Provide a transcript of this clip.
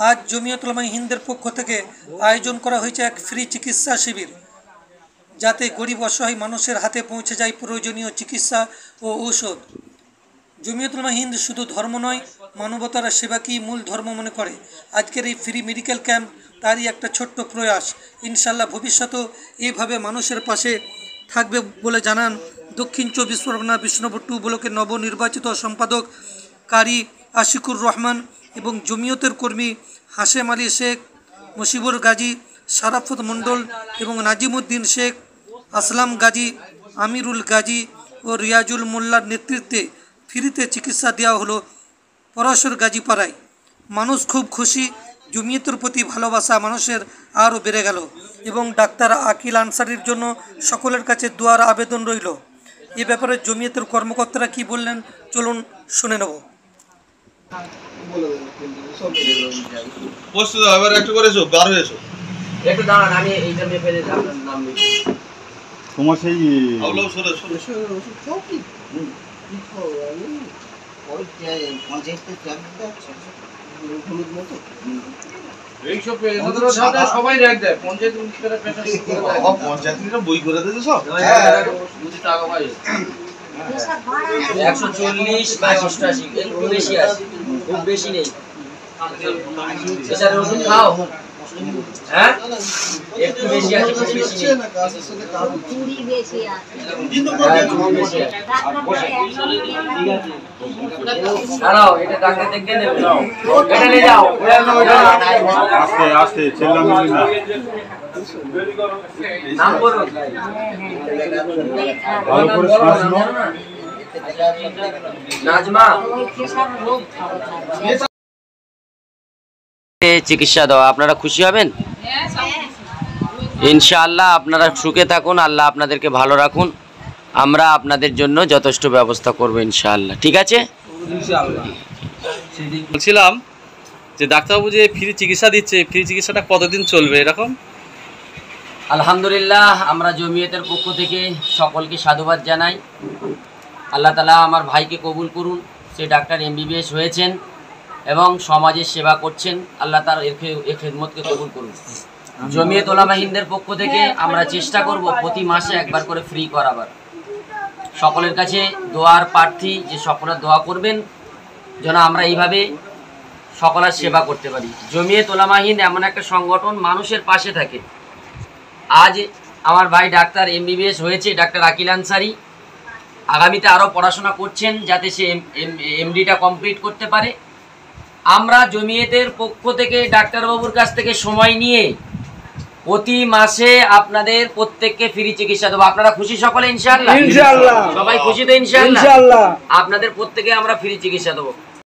আজ জমিয়ত উলামায়ে হিন্দের পক্ষ থেকে আয়োজন করা হয়েছে এক ফ্রি চিকিৎসা শিবির, যাতে গরিব অসহায় মানুষের হাতে পৌঁছে যায় প্রয়োজনীয় চিকিৎসা ও ঔষধ। জমিয়ত উলামায়ে হিন্দ শুধু ধর্ম নয়, মানবতার সেবাকেই মূল ধর্ম মনে করে। আজকের এই ফ্রি মেডিকেল ক্যাম্প তারই একটা ছোট্ট প্রয়াস। ইনশাল্লাহ ভবিষ্যতেও এইভাবে মানুষের পাশে থাকবে বলে জানান দক্ষিণ 24 পরগনা বিষ্ণুপুর 2 ব্লকের নবনির্বাচিত সম্পাদক কারি আশিকুর রহমান এবং জমিয়তের কর্মী হাশেম আলী শেখ, মুশিবুর গাজী, সারাফত মণ্ডল এবং নাজিমুদ্দিন শেখ, আসলাম গাজী, আমিরুল গাজী ও রিয়াজুল মোল্লার নেতৃত্বে ফ্রিতে চিকিৎসা দেওয়া হলো পরশর গাজী পাড়ায়। মানুষ খুব খুশি। জমিয়তের প্রতি ভালোবাসা মানুষের আরও বেড়ে গেল এবং ডাক্তার আকিল আনসারির জন্য সকলের কাছে দোয়ার আবেদন রইল। এ ব্যাপারে জমিয়তের কর্মকর্তারা কি বললেন চলুন শুনে নেব। তোমার সেই সবাই বই করে দিয়েছে সব 140 বা 88 একটু বেশি আছে, খুব বেশি নেই। প্রেসারের ওষুধ খাও, হ্যাঁ একটু বেশি আছে, খুব বেশি নেই। চুরি বেশি আছে, দাঁড়াও এটা ডাক্তার দেখে নেবে, এটা নিয়ে যাও। আস্তে আস্তে চেল্লামিল্লি না, নাম বলুন, ভালো করে শ্বাস নাও। নাজমা চিকিৎসা দেওয়া, আপনারা খুশি হবেন ইনশাআল্লাহ। আপনারা সুখে থাকুন, আল্লাহ আপনাদেরকে ভালো রাখুন, আমরা আপনাদের জন্য যথেষ্ট ব্যবস্থা করব ইনশাআল্লাহ। ঠিক আছে। বলছিলাম যে ডাক্তারবাবু যে ফ্রি চিকিৎসা দিচ্ছে, ফ্রি চিকিৎসাটা কতদিন চলবে এরকম? আলহামদুলিল্লাহ, আমরা জমিয়তের পক্ষ থেকে সকলকে সাধুবাদ জানাই। আল্লাহ তাআলা আমার ভাইকে কবুল করুন, সে ডাক্তার MBBS হয়েছেন এবং সমাজের সেবা করছেন, আল্লাহ তার এর খেদমতকে কবুল করুন। জমিয়ত উলামায়ে হিন্দের পক্ষ থেকে আমরা চেষ্টা করব প্রতি মাসে একবার করে ফ্রি করাবার। সকলের কাছে দোয়ার প্রার্থী যে সকলে দোয়া করবেন যেন আমরা এইভাবে সকলের সেবা করতে পারি। জমিয়ত উলামায়ে হিন্দ এমন একটা সংগঠন মানুষের পাশে থাকে। আজ আমার ভাই ডাক্তার MBBS হয়েছে, ডাক্তার আকিল আনসারি, আগামীতে আরও পড়াশোনা করছেন যাতে সে MDটা কমপ্লিট করতে পারে। আমরা জমিয়তের পক্ষ থেকে ডাক্তারবাবুর কাছ থেকে সময় নিয়ে প্রতি মাসে আপনাদের প্রত্যেককে ফ্রি চিকিৎসা দেবো। আপনারা খুশি সকলে ইনশাআল্লাহ? সবাই খুশি তো ইনশাআল্লাহ? আপনাদের প্রত্যেকে আমরা ফ্রি চিকিৎসা দেবো।